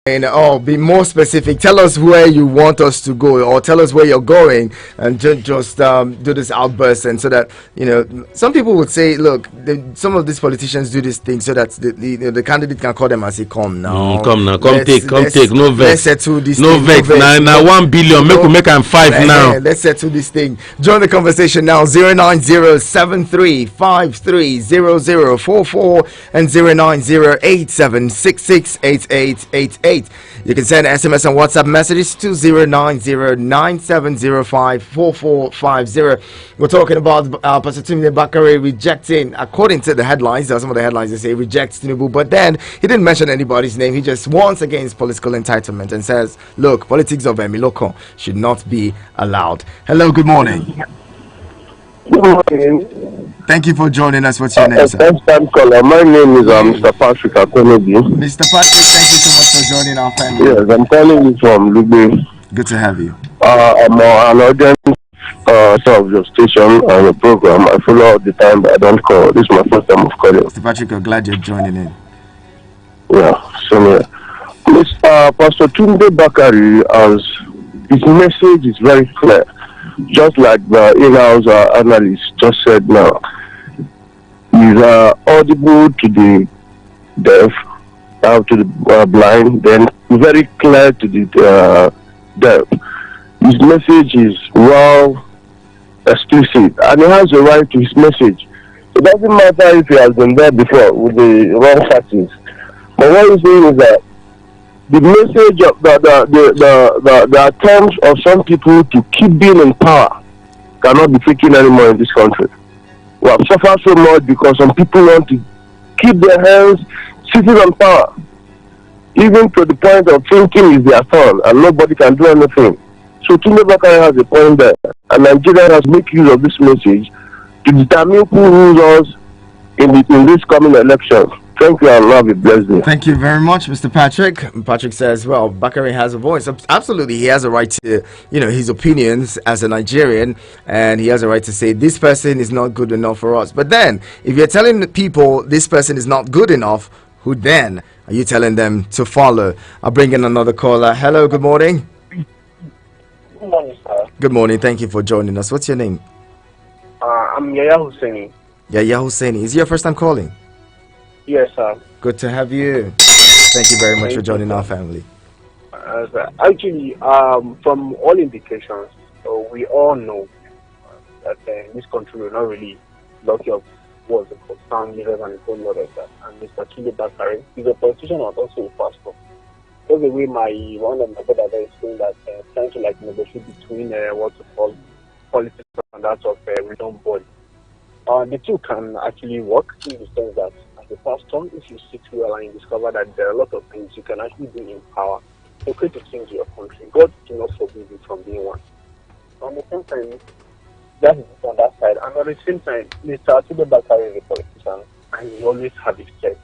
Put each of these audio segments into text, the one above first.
And be more specific. Tell us where you want us to go, or tell us where you're going, and just do this outburst. And so that some people would say, look, some of these politicians do this thing so that the candidate can call them and say, "Come now, come take, no vex, let's settle this. No thing. vex. Now 1 billion, make am 5 now. Let's settle this thing." Join the conversation now. 09073530044 and 09087668888. You can send SMS and WhatsApp messages to 09097054450. We're talking about Pastor Tunde Bakare rejecting, according to the headlines, some of the headlines they say rejects Tinubu, but then he didn't mention anybody's name. He just warns against political entitlement and says, look, politics of Emiloko should not be allowed. Hello, good morning. Good morning. Thank you for joining us. What's your name, sir? First time caller. My name is Mr. Patrick Akonobi. Mr. Patrick, thank you so much for joining our family. Yes, I'm calling you from Lugbe. Good to have you. I'm an audience of your station and your program. I follow all the time, but I don't call. This is my first time of calling. Mr. Patrick, I'm glad you're joining in. Yeah, so yeah. Pastor Tunde Bakare, his message is very clear. Just like the in-house analyst just said now, he's audible to the deaf, to the blind, then very clear to the deaf. His message is well explicit, and he has a right to his message. It doesn't matter if he has been there before with the wrong parties. But what he's saying is that the message of the attempts of some people to keep being in power cannot be taken anymore in this country. We have suffered so much because some people want to keep their hands sitting on power, even to the point of thinking is their turn and nobody can do anything. So Tunde Bakare has a point there, and Nigeria has made use of this message to determine who rules us in this coming election. Thank you, and love you. Bless you. Thank you very much, Mr. Patrick. Patrick says, well, Bakare has a voice. Absolutely, he has a right to, his opinions as a Nigerian, and he has a right to say this person is not good enough for us. But then, if you're telling the people this person is not good enough, who then are you telling them to follow? I'll bring in another caller. Hello, good morning. Good morning, sir. Good morning. Thank you for joining us. What's your name? I'm Yaya Husseini. Yaya Husseini. Is it your first time calling? Yes, sir. Good to have you. Thank you very much for joining our family. Actually, from all indications, we all know that this country will not really lucky of what's called sound leaders and a whole lot of that. And Mr. Tunde Bakare is a politician and also a pastor. That's the way one of my brothers is saying that trying to negotiate between what's called politics and that of freedom body. The two can actually work in the sense that the pastor, if you sit well and you discover that there are a lot of things you can actually do in power to create a change in your country, God do not forbid you from being one. At the same time, that is on that side. And at the same time, Mr. Tunde Bakare is a politician and he always have his check.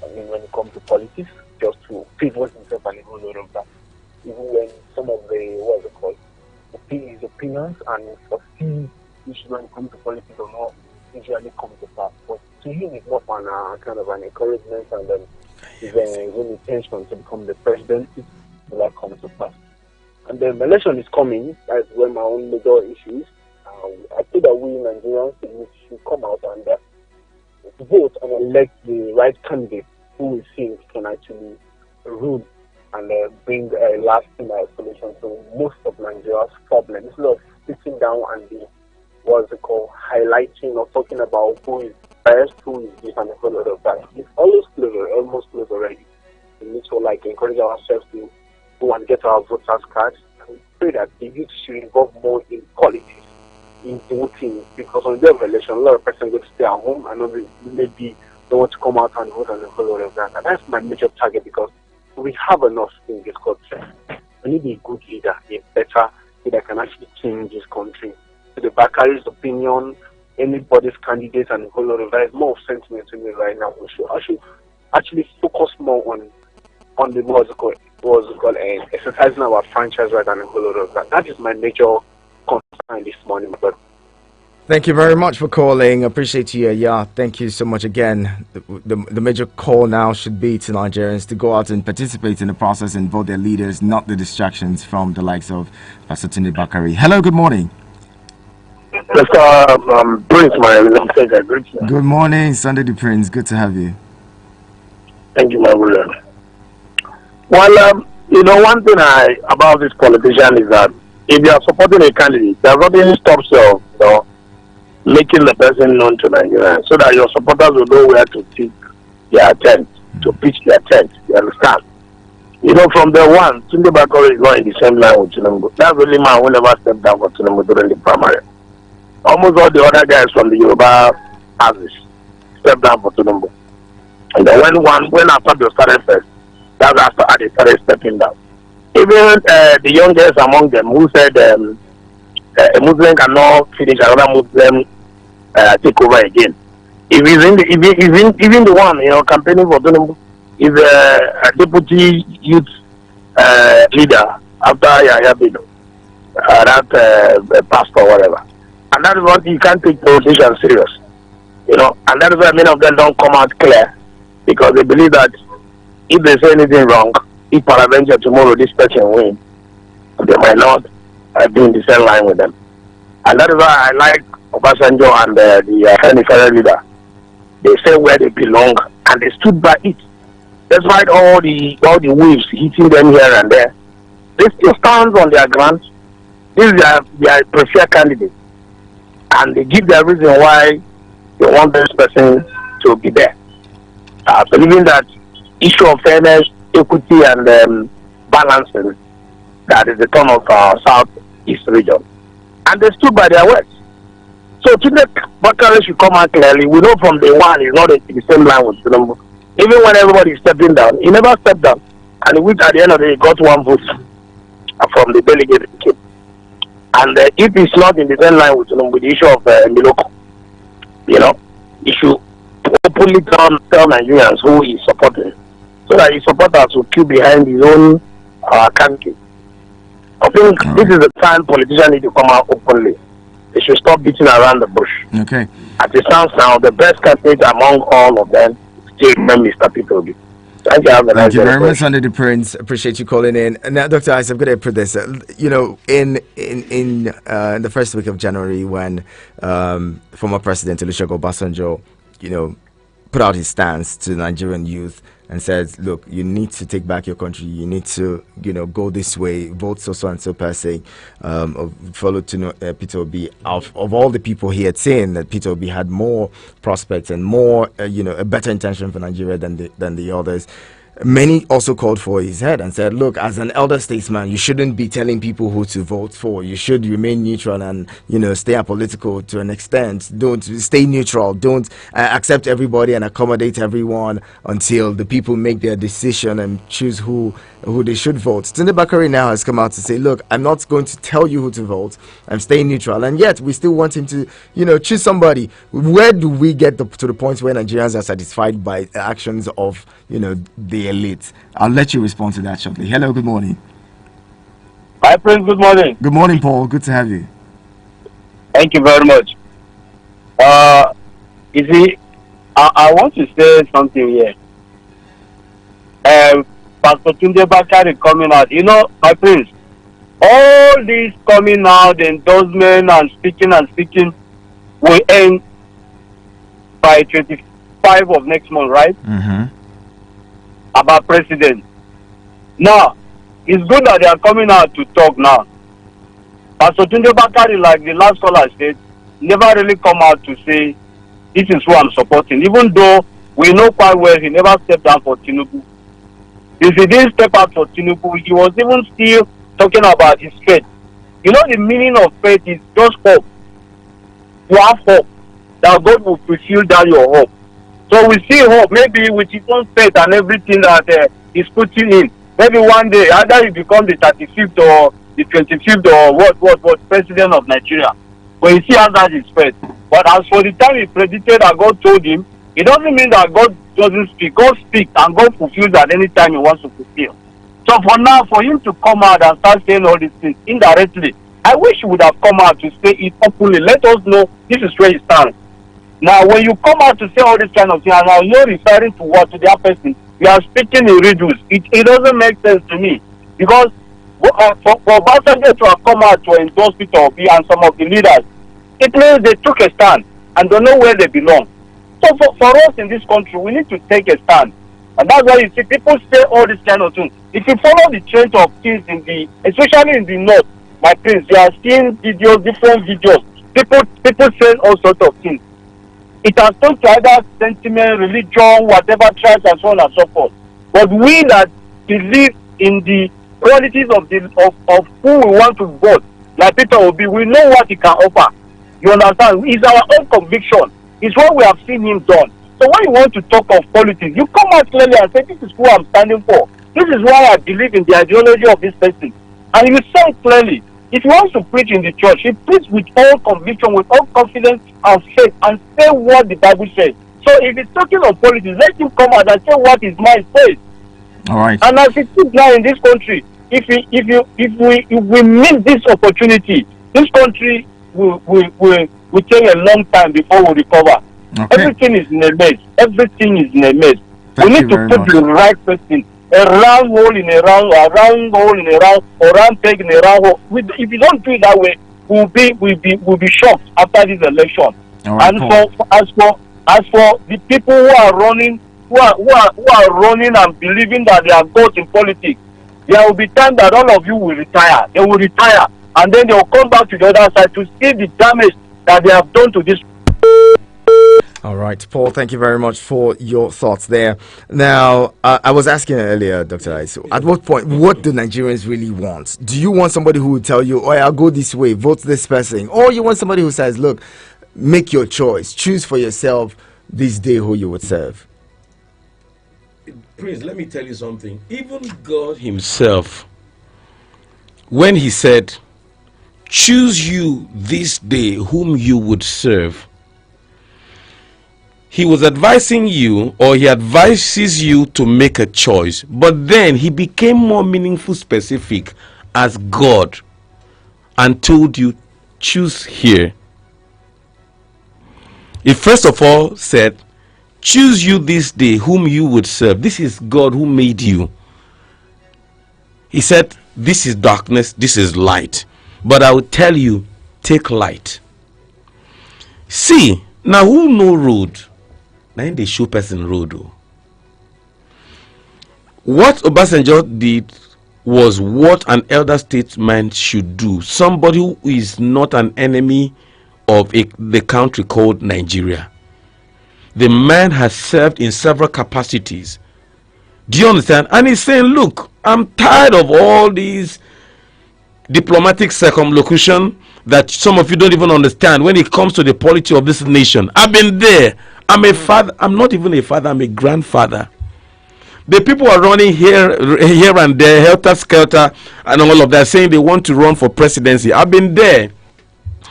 I mean, when it comes to politics, just to favor himself and a whole lot of that. Even when some of his opinions and foresee issues when it comes to politics or not usually come to pass. But to him, it's not kind of an encouragement, and then his own intention to become the president will not come to pass. And then the election is coming. That's when my own major issues. I think that we Nigerians should come out and vote and elect the right candidate who we think can actually rule and bring a lasting solution to most of Nigeria's problems. Instead of sitting down and highlighting or talking about who is best, who is this, and a whole lot of that. It's almost close already. We need to encourage ourselves to go and get our voters' cards and pray that the youth should involve more in politics, in voting, because on the day of election, a lot of persons go to stay at home and maybe don't want to come out and vote and a whole lot of that. And that's my major target, because we have enough in this country. We need a good leader, a better leader can actually change this country. To the Bakare's opinion, anybody's candidate and a whole lot of that is more of sentiment to me right now. We should actually focus more on the what's it called exercising our franchise right and a whole lot of that. That is my major concern this morning, but Thank you very much for calling. Appreciate you. Yeah, thank you so much again. The major call now should be to Nigerians to go out and participate in the process and vote their leaders, not the distractions from the likes of Pastor Tunde Bakare. Hello, good morning. Mr. Prince, my great. Good morning, Sunday the Prince. Good to have you. Thank you, my brother. Well, one thing about this politician is that if you are supporting a candidate, there's nothing stops you, making the person known to Nigerians so that your supporters will know where to pitch their tent, to pitch their tent. You understand? From the one, Tunde Bakare is not in the same line with Tinubu. That's the only man who never stepped down for Tinubu during the primary. Almost all the other guys from the Yoruba houses stepped down for Tinubu. And then when after they started first, that's after they started stepping down. Even the youngest among them who said a Muslim cannot finish another Muslim take over again. If even the one campaigning for Tinubu is a deputy youth leader after Yahya Bello, that pastor or whatever, and that is what you can't take politicians serious, and that is why many of them don't come out clear because they believe that if they say anything wrong, if peradventure tomorrow this person wins, they might not be in the same line with them. And that is why I like Obasanjo and the Federal leader. They say where they belong and they stood by it. Despite all the waves hitting them here and there, they still stand on their ground. This is their preferred candidate. And they give their reason why they want this person to be there. Believing that issue of fairness, equity, and balancing, that is the turn of our Southeast region. And they stood by their words. So Tunde Bakare should come out clearly. We know from day one he's not in the same line with Tinubu. Even when everybody is stepping down, he never stepped down. And at the end of the day, he got one vote from the delegate he came. And if he's not in the same line with Tinubu, the issue of Miloko, he should openly tell Nigerians who he's supporting, so that his supporters will queue behind his own candidate. I think this is the time politicians need to come out openly. They should stop beating around the bush. Okay. As it sounds now, the best candidate among all of them still Mr. Peter. Thank you. Thank you very much, Sunday the Prince. Appreciate you calling in. Now, Dr. Ice, I'm going to put this. In the first week of January, when former President Olusegun Obasanjo, put out his stance to the Nigerian youth and said, look, you need to take back your country. You need to, go this way, vote so and so per se. Follow Peter Obi. Of all the people he had seen, that Peter Obi had more prospects and more, a better intention for Nigeria than the others. Many also called for his head and said, look, as an elder statesman, you shouldn't be telling people who to vote for. You should remain neutral and, stay apolitical to an extent. Don't stay neutral. Don't accept everybody and accommodate everyone until the people make their decision and choose who they should vote. Tunde Bakare now has come out to say, look, I'm not going to tell you who to vote. I'm staying neutral. And yet we still want him to, choose somebody. Where do we get to the point where Nigerians are satisfied by the actions of, the elite? I'll let you respond to that shortly. Hello, good morning. Hi, Prince, good morning. Good morning, Paul. Good to have you. Thank you very much. You see, I want to say something here. Pastor Tunde Bakare coming out. My Prince, all this coming out, the endorsement and speaking will end by 25 of next month, right? Mm-hmm. About president. Now, it's good that they are coming out to talk now. Pastor Tunde Bakare, like the last caller said, never really come out to say, this is who I'm supporting. Even though we know quite well he never stepped down for Tinubu. If he didn't step out for Tinubu, he was even still talking about his faith. The meaning of faith is just hope. You have hope that God will fulfill that your hope. So we see hope, maybe with his own faith and everything that he's putting in. Maybe one day, either he becomes the 35th or the 25th or what president of Nigeria. But you see how that is faith. But as for the time he predicted that God told him, it doesn't mean that God doesn't speak. God speaks and God fulfills at any time he wants to fulfill. So for now, for him to come out and start saying all these things indirectly, I wish he would have come out to say it openly. Let us know this is where he stands. Now, when you come out to say all this kind of thing, and now you're referring to what, to the other person, you are speaking in riddles. It doesn't make sense to me. Because for Obasanjo to have come out to endorse Peter Obi and some of the leaders, it means they took a stand and don't know where they belong. So for us in this country, we need to take a stand. And that's why you see people say all this kind of things. If you follow the trend of things especially in the north, my friends, you are seeing videos, different videos. People say all sorts of things. It has turned to either sentiment, religion, whatever, tribes, and so on and so forth. But we that believe in the qualities of who we want to vote, like Peter Obi, we know what he can offer. You understand? It's our own conviction. It's what we have seen him done. So when you want to talk of politics, you come out clearly and say, this is who I'm standing for. This is why I believe in the ideology of this person. And you say it clearly. If he wants to preach in the church, he preach with all conviction, with all confidence and faith, and say what the Bible says. So if he's talking on politics, let him come out and say what his mind says. All right. And as it is now in this country, if we miss this opportunity, this country will take a long time before we recover. Okay. Everything is in a mess. Everything is in a mess. Thank we you need to very put much. the right person. A round hole in a round, a round hole in a round, or round peg in a round hole. If you don't do it that way, we'll be shocked after this election. All right, And Paul. as for the people who are running, who are running and believing that they are gods in politics, there will be time that all of you will retire. They will retire, and then they will come back to the other side to see the damage that they have done to this. All right, Paul, thank you very much for your thoughts there. Now, I was asking earlier, Dr. Iso, at what point, what do Nigerians really want? Do you want somebody who will tell you, oh, I'll go this way, vote this person? Or you want somebody who says, look, make your choice, choose for yourself this day who you would serve? Prince, let me tell you something. Even God himself, when he said, choose you this day whom you would serve, he was advising you, or he advises you to make a choice, but then he became more meaningful, specific as God, and told you, choose here. He first of all said, choose you this day whom you would serve. This is God who made you. He said, this is darkness, this is light, but I will tell you, take light. See, now who know road? Now they show person road. What Obasanjo did was what an elder statesman should do. Somebody who is not an enemy of the country called Nigeria. The man has served in several capacities. Do you understand? And he's saying, look, I'm tired of all these diplomatic circumlocution that some of you don't even understand when it comes to the polity of this nation. I've been there. I'm a father. I'm not even a father. I'm a grandfather. The people are running here and there, helter skelter, and all of that, saying they want to run for presidency. I've been there.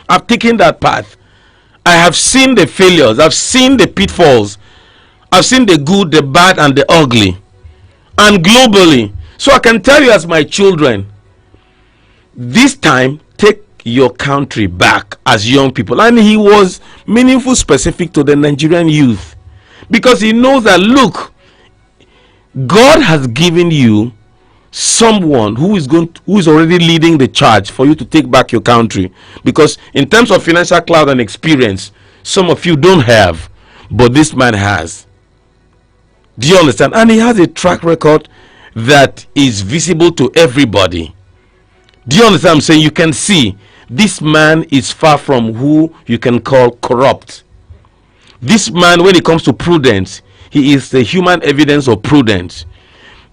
I've taken that path. I have seen the failures. I've seen the pitfalls. I've seen the good, the bad, and the ugly, and globally. So I can tell you, as my children, this time take your country back as young people. And he was meaningful, specific to the Nigerian youth, because he knows that, look, God has given you someone who is already leading the charge for you to take back your country, because in terms of financial clout and experience, some of you don't have, but this man has. Do you understand? And he has a track record that is visible to everybody. Do you understand what I'm saying? You can see this man is far from who you can call corrupt. This man, when it comes to prudence, he is the human evidence of prudence.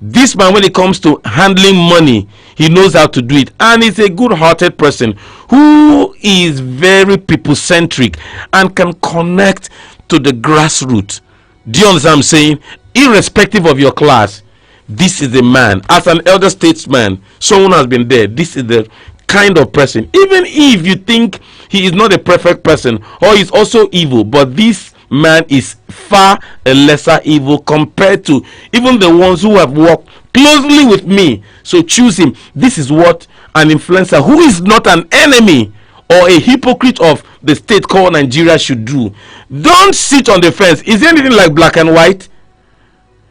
This man, when it comes to handling money, he knows how to do it, and he's a good-hearted person who is very people-centric and can connect to the grassroots. Do you understand what I'm saying? Irrespective of your class, this is the man. As an elder statesman, someone has been there. This is the kind of person. Even if you think he is not a perfect person, or he's also evil, but this man is far a lesser evil compared to even the ones who have worked closely with me. So choose him. This is what an influencer who is not an enemy or a hypocrite of the state called Nigeria should do. Don't sit on the fence. Is there anything like black and white?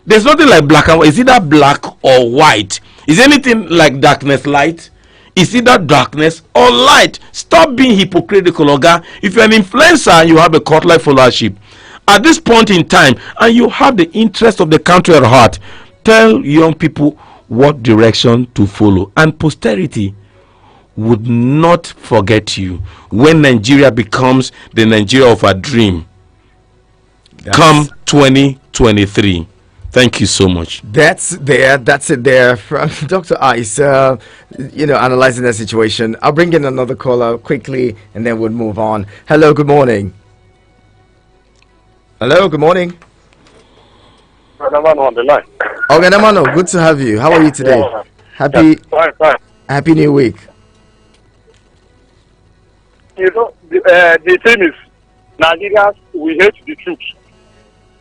There's nothing like black and white. Is either black or white. Is anything like darkness light? Is either darkness or light. Stop being hypocritical, Oga. If you're an influencer and you have a cult-like followership at this point in time and you have the interest of the country at heart, tell young people what direction to follow, and posterity would not forget you when Nigeria becomes the Nigeria of our dream. Come 2023. Thank you so much. That's it there from Dr. Ice, analyzing the situation. I'll bring in another caller quickly and then we'll move on. Hello, good morning. Hello, good morning. On the line. Okay, Namano, good to have you. How are you today? Fine. Happy New Week. You know, the thing is, Nigerians, we hate the truth.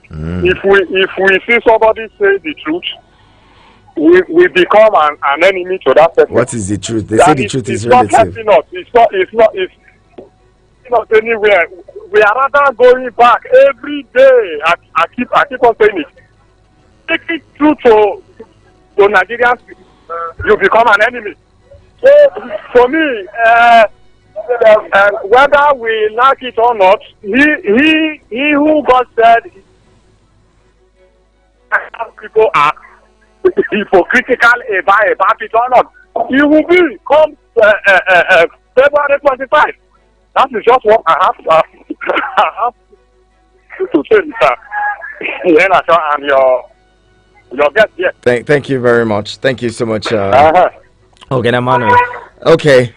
If we see somebody say the truth, we become an enemy to that person. What is the truth? They say the truth is relative. It's not helping us. It's not anywhere. We are rather going back every day. I keep on saying it. Take it through to Nigerians, you become an enemy. So for me, whether we like it or not, he who God said people are hypocritical about it or not, he will be come February 25. That is just what I have to say, Mr. Iheanacho, and your guest here. Thank you very much. Thank you so much. Okay, Namano. Okay,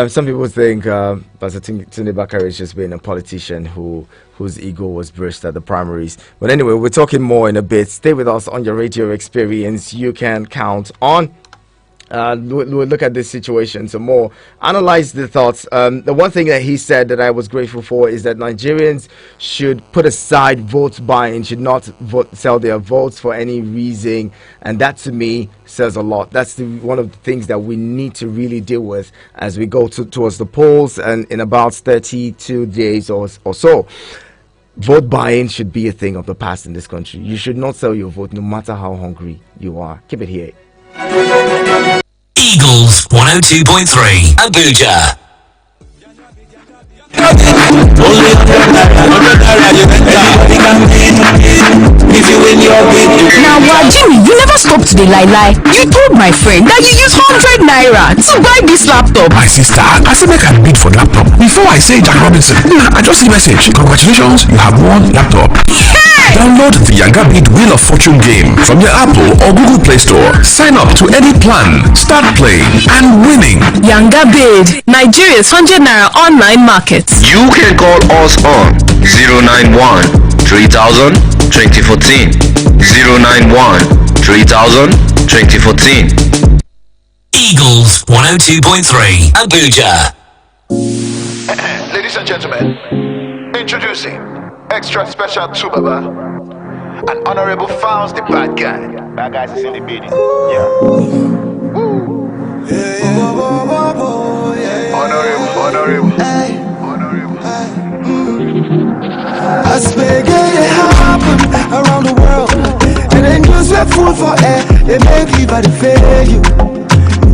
some people think Pastor Tunde Bakare is just being a politician whose ego was bruised at the primaries. But anyway, we're talking more in a bit. Stay with us on your radio experience. You can count on. We'll look at this situation some more. Analyze the thoughts. The one thing that he said that I was grateful for is that Nigerians should put aside vote buying, should not sell their votes for any reason, and that to me says a lot. That's one of the things that we need to really deal with as we go towards the polls, and in about 32 days or so. Vote buying should be a thing of the past in this country. You should not sell your vote no matter how hungry you are. Keep it here. Eagles 102.3 Abuja. Now, Jimmy, you never stopped to the lie. You told my friend that you use 100 naira to buy this laptop. My sister, I said make I bid for laptop. Before I say Jack Robinson, I just see message. Congratulations, you have won laptop. Download the Yanga Bid Wheel of Fortune game from your Apple or Google Play Store. Sign up to any plan, start playing and winning. Yanga Bid, Nigeria's 100 naira online market. You can call us on 091 3000 2014 091 3000 2014. Eagles 102.3 Abuja. Ladies and gentlemen, introducing Extra Special 2 Baba and Honorable Fouls the Bad Guy. Bad guys is in the building. Yeah. Honorable. As big it happen around the world, and then use your food for air. They make everybody fail you.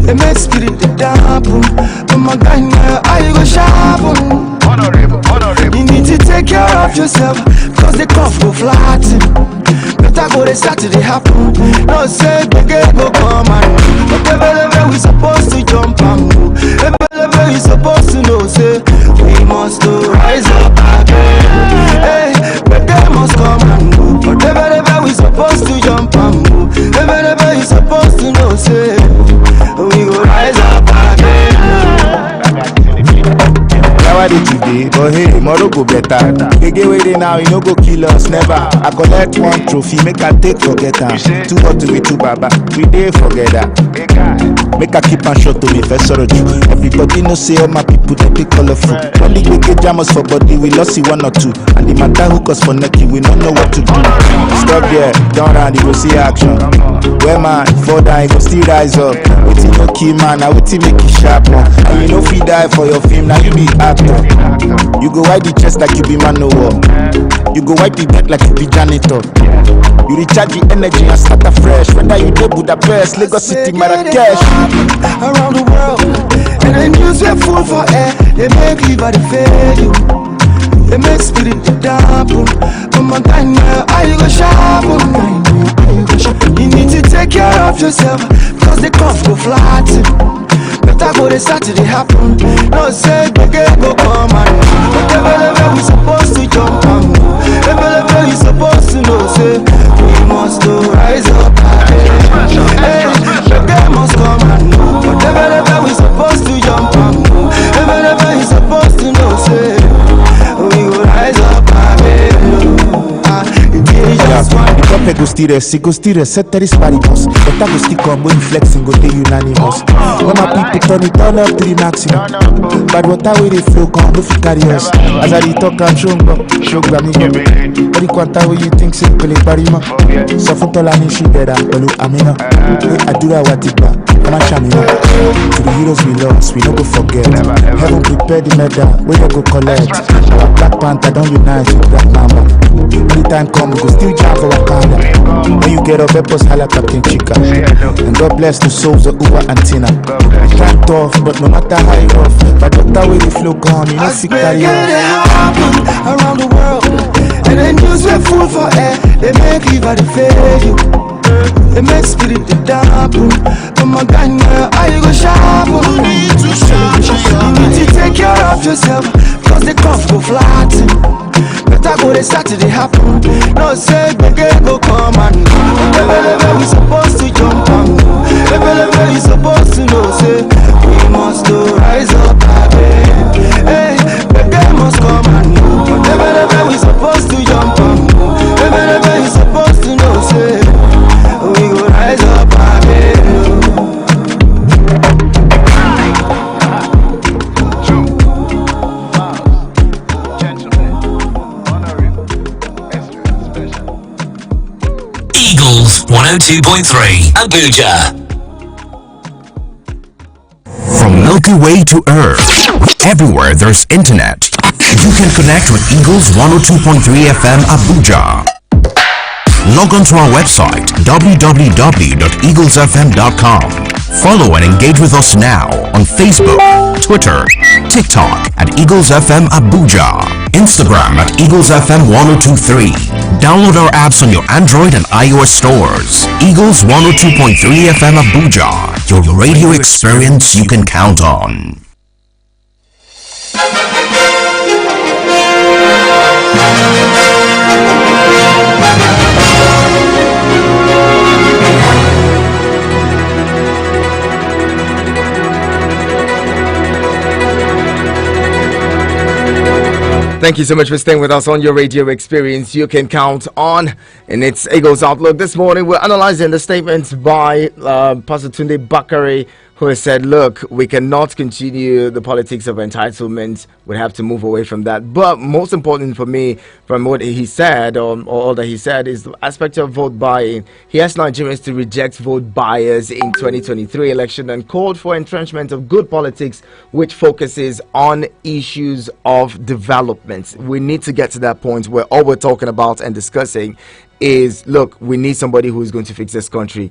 They make spirit the dampen. But my guy now, I go sharpen. Honorable. You need to take care of yourself, cause the cough go flatten. Better go to Saturday happen. No say the game go come and whatever we supposed to jump and move. Whatever we supposed to know, say we must rise up again. Hey, the game must come and move. Whatever we supposed to jump and move. Whatever we supposed to know, say we go rise up again. How are you today, but hey, tomorrow go better. They get waiting now, you no go kill us, never. I collect one trophy, make I take forget that. Two what to me, two baba, we dey forget that. Make I keep on short to me, first sorrow you. Everybody know say all my people they pick colorful. Only they get jammers for body, we lost see one or two. And the matter hook us for necky, we don't know what to do. Stop there, down and you go see action. Where man, fall down, you go still rise up. Waiting no key man, now waiting make you sharp man. And you know if you die for your film, now you be actor. You go wipe the chest like you be man no war. You go wipe the bed like you be janitor. You recharge the energy and start afresh. Whether you dey Budapest, Lagos City, Marrakesh. Around the world, and then use your food for air. They make liver to fail you. They make spirit to dampen. But my time now, I go sharpen. You need to take care of yourself, cause the cough go flat. Better go the Saturday happen. No say the game go come and whatever we supposed to jump and whatever we supposed to know. Say we must to rise up. Hey, the game must come and whatever we supposed to jump and whatever we supposed to know. Say we go rise up. The puppet go still rest, set there is paribus. Better go still come when flexing go dey unanimous. When my people turn up to the maximum. But water where they flow come, no fit carry us. As I dey talk and show me go. All the quanta where you think say pele parima. So for tola ni she better, olu amina. Adura watiba, kama shamina. To the heroes we lost, we no go forget. Heaven prepare the medal, we no go collect. Our Black Panther don't unite with Black Mamba. Anytime come, we go still jam for Wakanda. When you get up, help us holla Captain Chica. And God bless the souls of Uwa and Tina. Time tough, but no matter how you rough, but that way the flow gone, you know fit carry on. Around the world, and then use your food for air. They make liver to fail you. They make spirit to dampen. But my guy now, I go sharpen. You need to take care of yourself, cause the cough go flat. Better go the Saturday happen. No say the game go come and whatever we supposed to jump on, whatever we supposed to know. Say we must to rise up again. Hey, the game must come and whatever we supposed to jump on, whatever we supposed to know. Say we go rise up again. Eagles 102.3 Abuja. From Milky Way to Earth, everywhere there's internet, you can connect with Eagles 102.3 FM Abuja. Log on to our website www.eaglesfm.com. Follow and engage with us now on Facebook, Twitter, TikTok at EaglesFM Abuja, Instagram at EaglesFM 1023. Download our apps on your Android and iOS stores. Eagles 102.3 FM Abuja, your radio experience you can count on. Thank you so much for staying with us on your radio experience you can count on. And it's Eagles Outlook. This morning we're analyzing the statements by Pastor Tunde Bakare, who has said, look, we cannot continue the politics of entitlement. We have to move away from that. But most important for me, from what he said, or all that he said, is the aspect of vote buying. He asked Nigerians to reject vote buyers in 2023 election and called for entrenchment of good politics, which focuses on issues of development. We need to get to that point where all we're talking about and discussing is, look, we need somebody who is going to fix this country.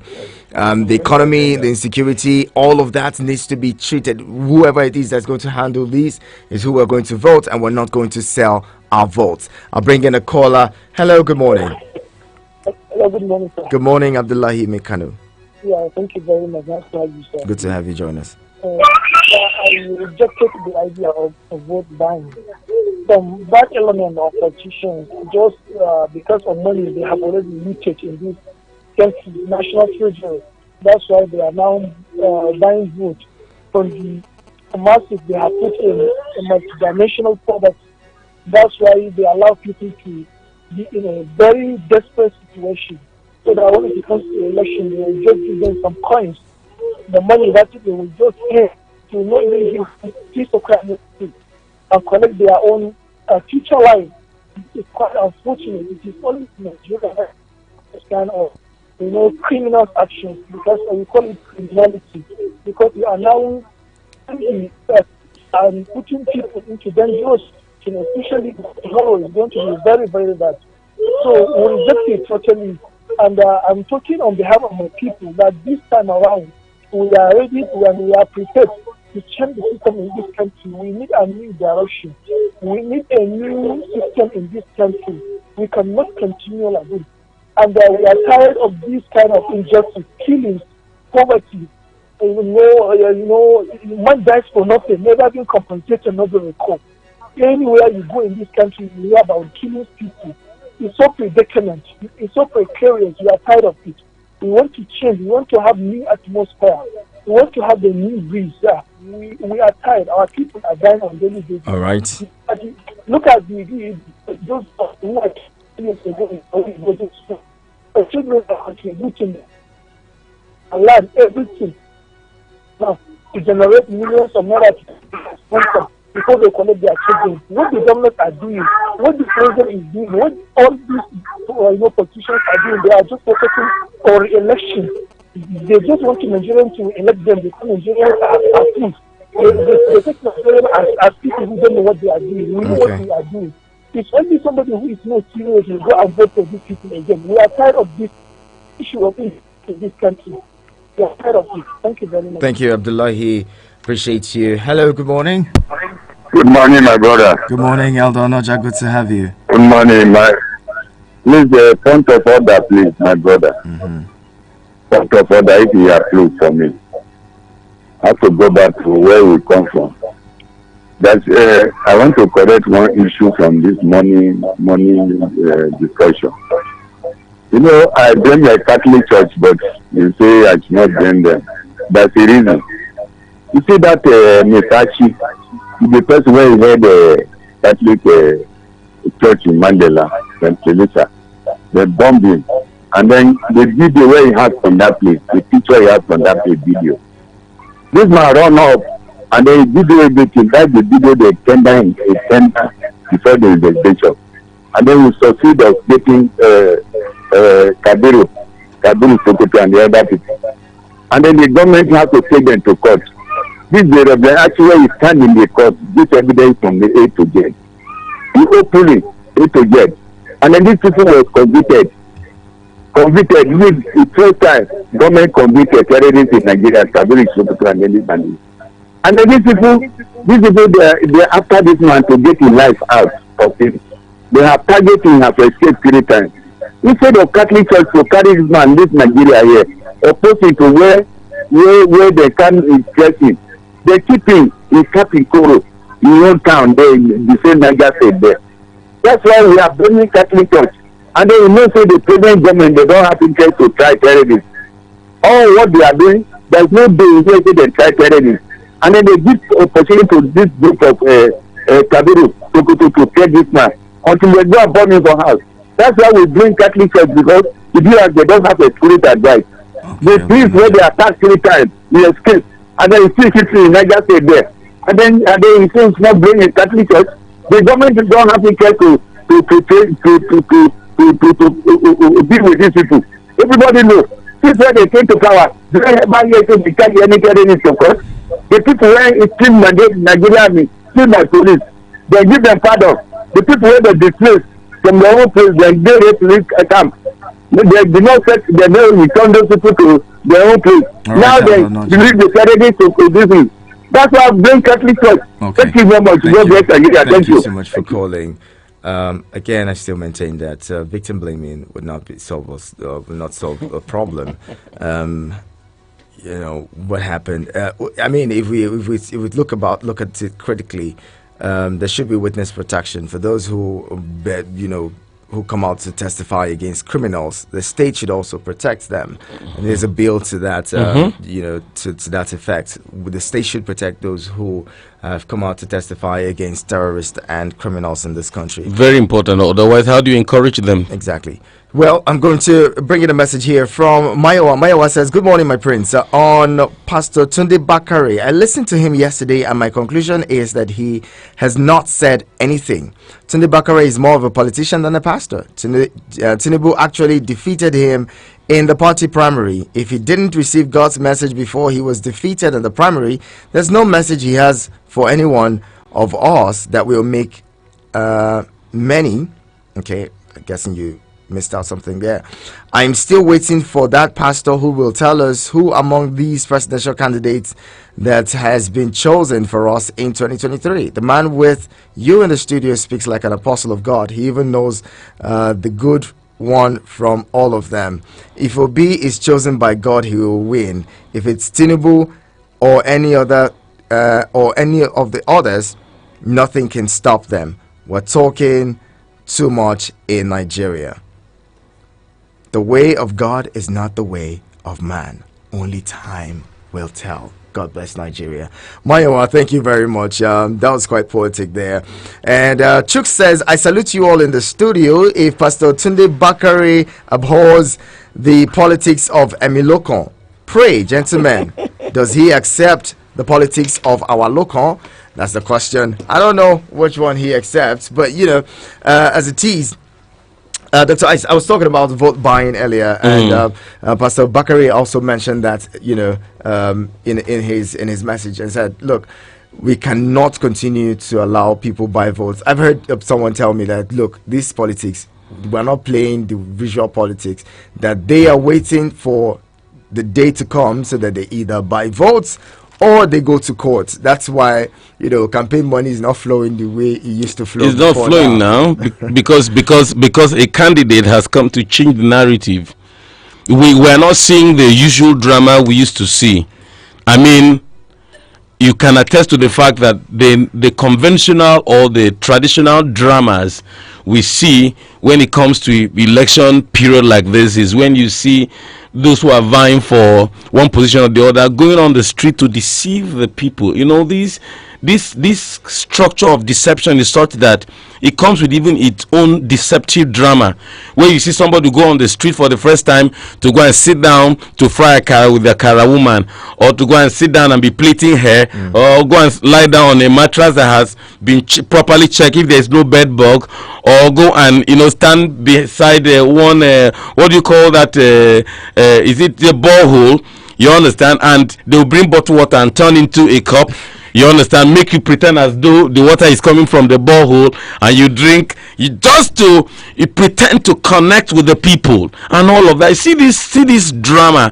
The economy, the insecurity, all of that needs to be treated. Whoever it is that's going to handle this is who we're going to vote, and we're not going to sell our votes. I'll bring in a caller. Hello, good morning. Hello, good morning, sir. Good morning, Abdullahi Mekano. Yeah, thank you very much. Nice to have you, sir. Good to have you join us. I rejected the idea of vote buying. Some bad element of politicians, just because of money they have already leaked in this country, national treasury. That's why they are now buying vote from the the masses they have put in a multidimensional poverty. That's why they allow people to be in a very desperate situation. So that when it comes to election, they will just give them some coins. The money that they will just pay to not even give piece of crap and collect their own future life. It is quite unfortunate. It is only Nigeria that this kind of criminal actions, because we call it criminality, because we are now putting people into dangerous, especially tomorrow is going to be very, very bad. So we reject it totally. And I'm talking on behalf of my people that this time around, we are ready and we are prepared to change the system in this country. We need a new direction. We need a new system in this country. We cannot continue like this. And we are tired of this kind of injustice, killings, poverty. Man dies for nothing, never been compensated, never recalled. Anywhere you go in this country, you hear about killing people. It's so predicament. It's so precarious. We are tired of it. We want to change. We want to have new atmosphere. We want to have the new breeze. Yeah. We are tired. Our people are dying on daily basis. All right. Look at those who are years ago the children are contributing and learn everything now to generate millions of naira before they collect their children. What the government are doing, what the president is doing, what all these politicians are doing, they are just focusing on election. They just want Nigerians to elect them because Nigerians are fools. They take Nigerians as people who don't know what they are doing. We know what we are doing. It's only somebody who is not serious will go and vote for these people again. We are tired of this issue of in this country. We are tired of it. Thank you very much. Thank you, Abdullahi. Appreciate you. Hello, good morning. Good morning, my brother. Good morning, Eldon Oja. Good to have you. Good morning, please, point of order, please, my brother. Point of order, if you approve for me. I have to go back to where we come from. That's I want to correct one issue from this money discussion. I blame the Catholic Church, but you say I should not blame them. That's the reason. You see that Mitachi, the person where he had the Catholic church in Mandela, St. Teresa, they bombed him. And then the video where he had from that place, the picture he had from that place video. This man run up and then video everything. That's the video they tender before the investigation. And then we succeed of getting Kabiru Sokoto and the other people. And then the government has to take them to court. This is the actually he stand in the court, this evidence from the A to Z. He openly A to Z. And then these people were convicted with the first time government convicted terrorists in Nigeria, Kabiru Sokoto and anybody. And then these people they after this man to get his life out of him. They have targeted him as escaped 3 times. Instead of Catholic Church to carry this man, this Nigeria here, opposite to where they can stress him. They keep him in Kapikoro, in one town there, in the same Niger state there. That's why we are blaming Catholic Church. And then say the present government, they don't have interest to try terrorists. All what they are doing, there's no day in which they try terrorists. And then they give opportunity to this group of Kabiru to take this man until they go and burn him for house. That's why we bring Catholic Church, because if you they don't have a spirit advice. The police where they attack 3 times, he escaped. And then he still history in Niger State there. And then he says it's not bringing Catholic Church. The government don't have interest to deal with these people. Everybody knows. Since when they came to power, they never yet to become any terrorist, of course. The people where it still Nigeria army, still by police, they give them pardon. The people where they displaced from their own place, they refugee camp. They do not set, they don't return those people to their own place. Right, now they believe the terrorists to do this. That's why I'm doing Catholic Church. Okay. Thank you very much. Thank you so much for calling. Again, I still maintain that victim blaming would not solve a problem. What happened? I mean, if we look at it critically, there should be witness protection for those who who come out to testify against criminals, the state should also protect them. And there's a bill to that, to that effect. The state should protect those who have come out to testify against terrorists and criminals in this country. Very important. Otherwise, how do you encourage them? Exactly. Well, I'm going to bring in a message here from Mayowa. Mayowa says, "Good morning, my prince. On Pastor Tunde Bakare, I listened to him yesterday, and my conclusion is that has not said anything. Tunde Bakare is more of a politician than a pastor. Tinubu actually defeated him in the party primary. If he didn't receive God's message before he was defeated in the primary, there's no message he has for anyone of us that will make many." Okay, I'm guessing you missed out something there. "I'm still waiting for that pastor who will tell us who among these presidential candidates that has been chosen for us in 2023. The man with you in the studio speaks like an apostle of God. He even knows the good one from all of them. If Obi is chosen by God, he will win. If it's Tinubu or any of the others, nothing can stop them. We're talking too much in Nigeria. The way of God is not the way of man. Only time will tell." God bless Nigeria. Mayowa, thank you very much. That was quite poetic there. And Chuk says, "I salute you all in the studio. If Pastor Tunde Bakare abhors the politics of Emilokon, pray, gentlemen, does he accept the politics of our Lokon?" That's the question. I don't know which one he accepts, but as a tease, Dr. Ice, I was talking about vote buying earlier, and Pastor Bakare also mentioned that in his message, and said, "Look, we cannot continue to allow people buy votes." I've heard someone tell me that, look, this politics, we're not playing the visual politics, that they are waiting for the day to come so that they either buy votes or they go to court. That's why campaign money is not flowing the way it used to flow. It's not flowing now because a candidate has come to change the narrative. We're not seeing the usual drama we used to see. I mean, you can attest to the fact that the conventional or the traditional dramas we see when it comes to election period like this is when you see those who are vying for one position or the other going on the street to deceive the people. This structure of deception is such that it comes with even its own deceptive drama, where you see somebody go on the street for the first time to go and sit down to fry a car with a Kara woman, or to go and sit down and be plaiting hair, or go and lie down on a mattress that has been properly checked if there is no bed bug, or go and stand beside one what do you call that, is it the borehole, you understand, and they'll bring bottled water and turn into a cup, you understand, make you pretend as though the water is coming from the borehole, and you drink, you pretend to connect with the people and all of that. See this drama.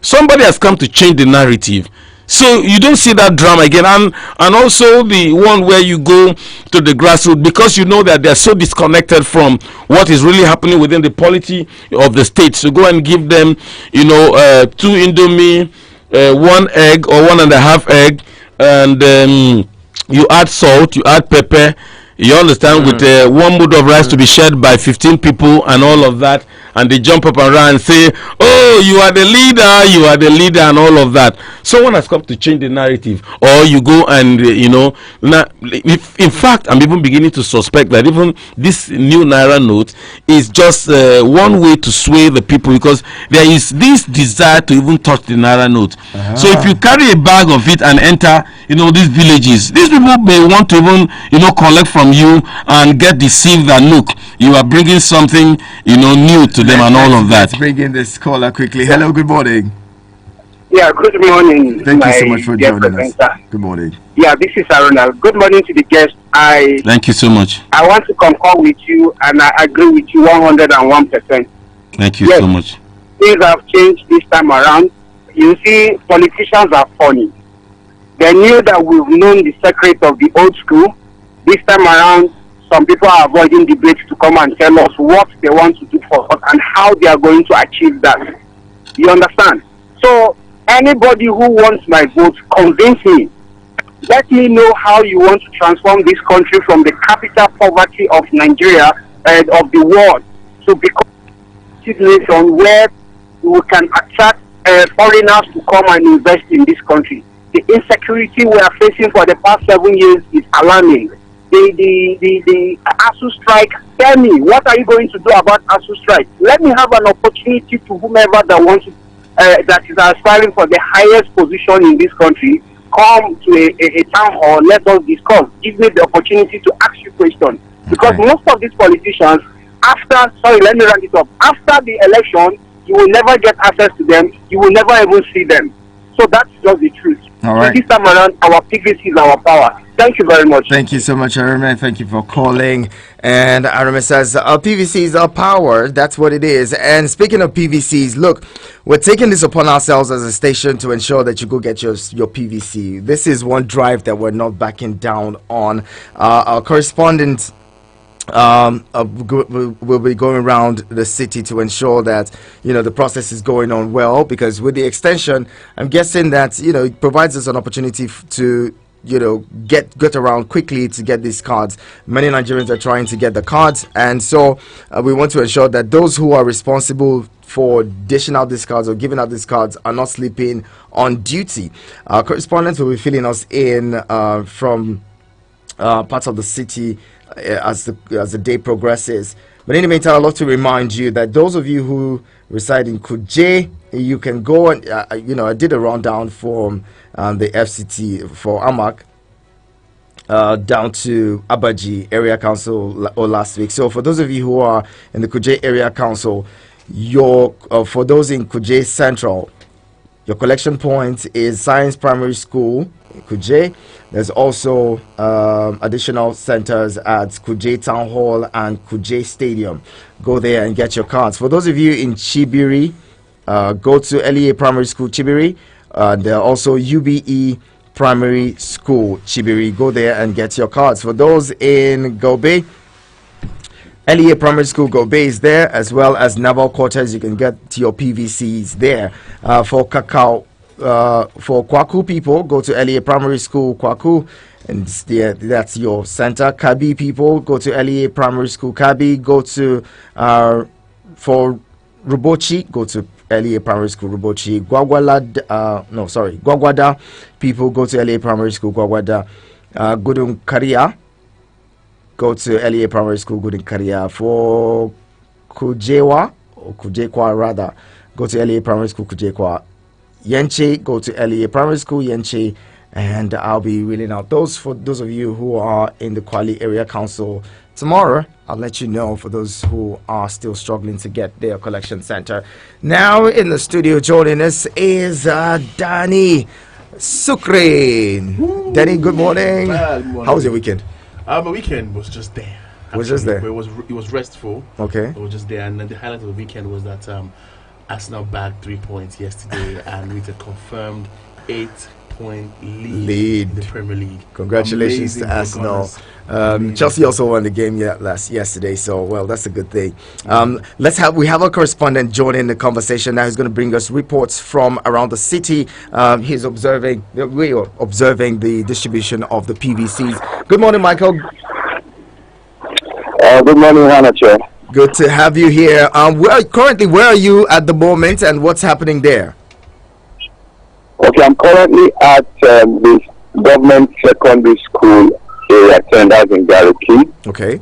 Somebody has come to change the narrative, so you don't see that drama again. And also the one where you go to the grassroots, because you know that they're so disconnected from what is really happening within the polity of the state. So go and give them 2 Indomie, 1 egg or 1.5 egg, and you add salt, you add pepper, you understand, with 1 mood of rice to be shared by 15 people and all of that, and they jump up and run and say, "Oh, you are the leader," and all of that. Someone has come to change the narrative. Or you go and in fact, I'm even beginning to suspect that even this new Naira note is just one way to sway the people, because there is this desire to even touch the Naira note. So if you carry a bag of it and enter these villages, these people may want to even collect from you and get deceived that, look, you are bringing something new to them and all of that. Let's bring in this caller quickly. Hello, good morning. Yeah, good morning. Thank you so much for joining us. Good morning. Yeah, this is Aruna. Good morning to the guest. Thank you so much. I want to concur with you, and I agree with you 101%. Thank you so much. Things have changed this time around. You see, politicians are funny. They knew that we've known the secret of the old school. This time around, some people are avoiding debates to come and tell us what they want to do for us and how they are going to achieve that. You understand? So, anybody who wants my vote, convince me. Let me know how you want to transform this country from the capital poverty of Nigeria of the world to become a situation where we can attract foreigners to come and invest in this country. The insecurity we are facing for the past 7 years is alarming. The ASU strike, tell me, what are you going to do about ASU strike? Let me have an opportunity to whomever that wants that is aspiring for the highest position in this country, come to a town hall, let us discuss. Give me the opportunity to ask you questions. Because most of these politicians, let me round it up. After the election, you will never get access to them. You will never even see them. So that's just the truth. All right. So this time around, our PVC is our power. Thank you very much. Thank you so much, Arame. Thank you for calling. And Arame says, our PVC is our power. That's what it is. And speaking of PVCs, look, we're taking this upon ourselves as a station to ensure that you go get your PVC. This is one drive that we're not backing down on. Our correspondent will be going around the city to ensure that the process is going on well, because with the extension, I'm guessing that it provides us an opportunity to get around quickly to get these cards. Many Nigerians are trying to get the cards, and so we want to ensure that those who are responsible for dishing out these cards or giving out these cards are not sleeping on duty. Our correspondents will be filling us in from parts of the city as the day progresses. But in the meantime, I'd love to remind you that those of you who reside in Kuje, you can go and I did a rundown from the FCT for Amak down to Abaji Area Council last week. So for those of you who are in the Kuje Area Council, for those in Kuje Central, your collection point is Science Primary School in Kuje. There's also additional centers at Kuje Town Hall and Kuje Stadium. Go there and get your cards. For those of you in Chibiri, go to LEA Primary School Chibiri. There are also UBE Primary School Chibiri. Go there and get your cards. For those in Gobe, LEA Primary School Gobe is there, as well as Naval Quarters. You can get your PVCs there. For Kwaku people, go to LEA Primary School Kwaku, and that's your center. Kabi people, go to LEA Primary School Kabi. Go to for Rubochi, go to LEA Primary School Rubochi. Gwagwada people, go to LEA Primary School Gwagwada. Gudun Karia, go to LEA Primary School Gudun Karia. For Kujekwa rather, go to LEA Primary School Kujekwa. Yenche, go to LEA Primary School Yenche, and I'll be reading out those for those of you who are in the Kwali Area Council tomorrow. I'll let you know for those who are still struggling to get their collection center. Now in the studio joining us is Danny Sukrin. Danny, good morning. How was your weekend? My weekend was just there. Was just there. It was restful. Okay. It was just there, and then the highlight of the weekend was that Arsenal bagged 3 points yesterday, and with a confirmed 8-point lead in the Premier League. Congratulations to Arsenal. Chelsea also won the game yesterday, so well, that's a good thing. We have a correspondent joining the conversation now. He's going to bring us reports from around the city. We are observing the distribution of the PVCs. Good morning, Michael. Good morning, Iheanacho. Good to have you here. Where are you at the moment, and what's happening there? Okay, I'm currently at the government secondary school area center in Gariki. Okay.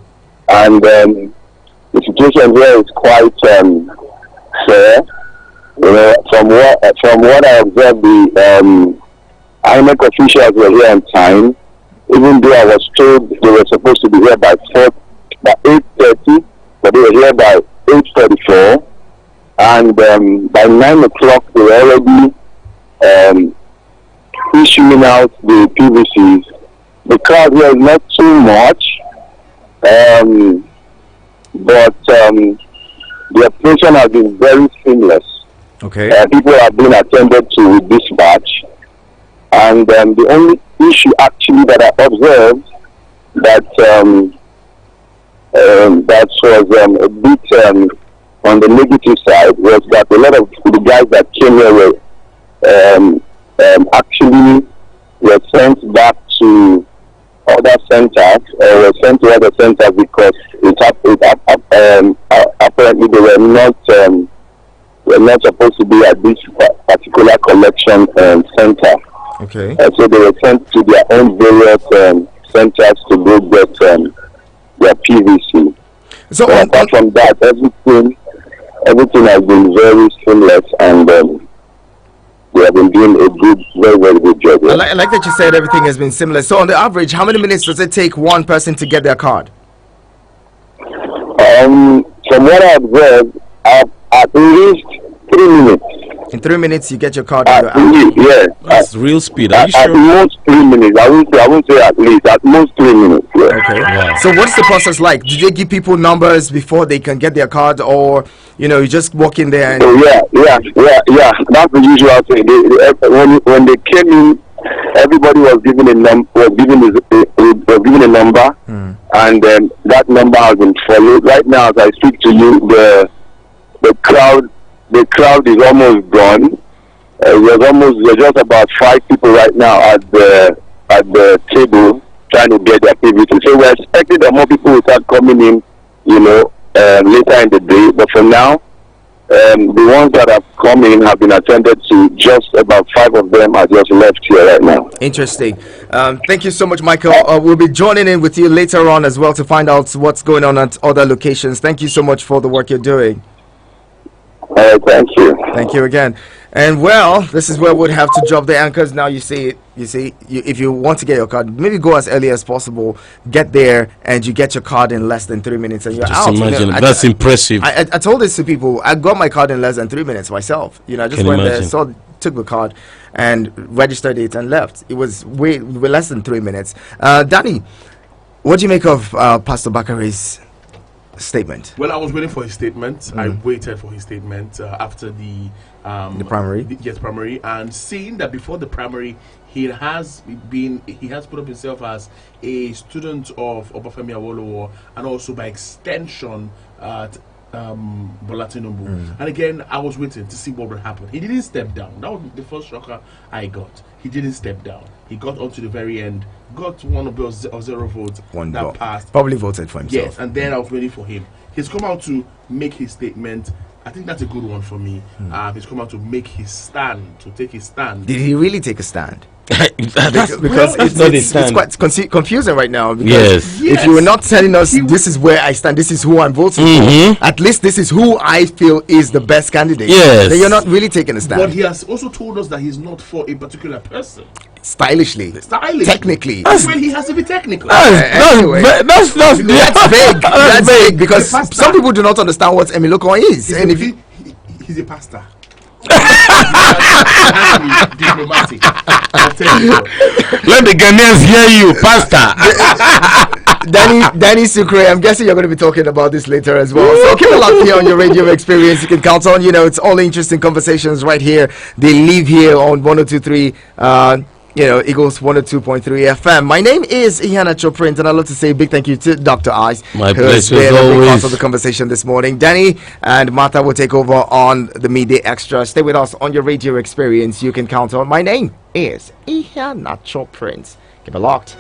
And the situation here is quite fair. From what I observed, the INEC officials were here on time, even though I was told they were supposed to be here by 8:30. But they were here by 8:44, and by 9 o'clock they were already issuing out the PVCs. The crowd here is not too much, but the operation has been very seamless. Okay. People have been attended to with dispatch, and the only issue actually that I observed that was a bit on the negative side was that a lot of the guys that came here were actually were sent back to other centers, or were sent to other centers because it apparently they were not supposed to be at this particular collection center. Okay. So they were sent to their own various centers to go get their PVC. So apart from that, everything has been very seamless, and they have been doing a very, very good job. Yeah. I like that you said everything has been similar. So on the average, how many minutes does it take one person to get their card? From what I've observed, at least 3 minutes. In 3 minutes, you get your card. Yeah, that's real speed. Are you at sure? most 3 minutes. I won't say at least. At most 3 minutes. Yeah. Okay. Wow. So what's the process like? Do they give people numbers before they can get their card, or you just walk in there? And Yeah. That's the usual thing. When they came in, everybody was given a number, and that number has been followed. Right now, as I speak to you, the crowd is almost gone. There's just about 5 people right now at the table trying to get their PVC. So we're expecting that more people will start coming in, later in the day. But for now, the ones that have come in have been attended to. Just about 5 of them are just left here right now. Interesting. Thank you so much, Michael. We'll be joining in with you later on as well to find out what's going on at other locations. Thank you so much for the work you're doing. Thank you. Thank you again. And well, this is where we'd have to drop the anchors. Now you see, if you want to get your card, maybe go as early as possible. Get there, and you get your card in less than 3 minutes, and you're Just out. imagine, that's impressive. I told this to people. I got my card in less than 3 minutes myself. I just went there, took the card, and registered it and left. It was way less than 3 minutes. Danny, what do you make of Pastor Bakare's statement? Well, I was waiting for his statement. I waited for his statement after the primary. Yes, primary, and seeing that before the primary, he has put up himself as a student of Obafemi Awolowo, and also by extension Bola Tinubu. And again, I was waiting to see what would happen. He didn't step down. That was the first shocker I got. He didn't step down. He got on to the very end, got one of those 0 votes that passed. Probably voted for himself. Yes, and then I was waiting for him. He's come out to make his statement. I think that's a good one for me. He's come out to make his stand, to take his stand. Did he really take a stand? because it's quite confusing right now. Because if you were not telling us this is where I stand, this is who I'm voting for, at least this is who I feel is the best candidate. Yes. Then you're not really taking a stand. But he has also told us that he's not for a particular person. Stylishly. Technically. Well, he has to be technical. Anyway, that's vague. That's vague because some people do not understand what Emiloko is. He's and he's a pastor. Diplomatic. Let the Ghanaians hear you, pastor. Danny Sucre, I'm guessing you're going to be talking about this later as well. So keep it locked here on your radio experience. You can count on, it's all interesting conversations right here. They live here on 102.3 Eagles 102.3 FM. My name is Iheanacho Print, and I'd love to say a big thank you to Dr. Ice. My pleasure, as always. Part of the conversation this morning. Danny and Martha will take over on the Midday Extra. Stay with us on your radio experience. You can count on. My name is Iheanacho Print. Keep it locked.